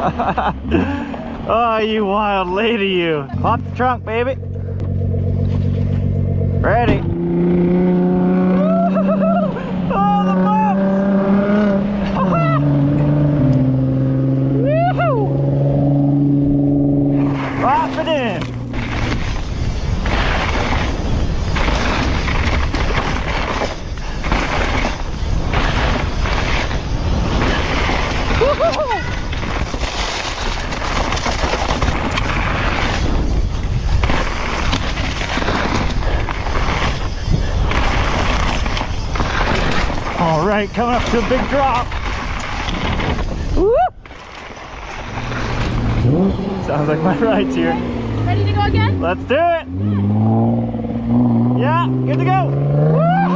Oh, you wild lady, you. Pop the trunk, baby. Ready. Oh, the bumps. Woohoo! Drop it in. All right, coming up to a big drop. Woo! Sounds like my ride's here. Ready to go again? Let's do it. Yeah, good to go. Woo!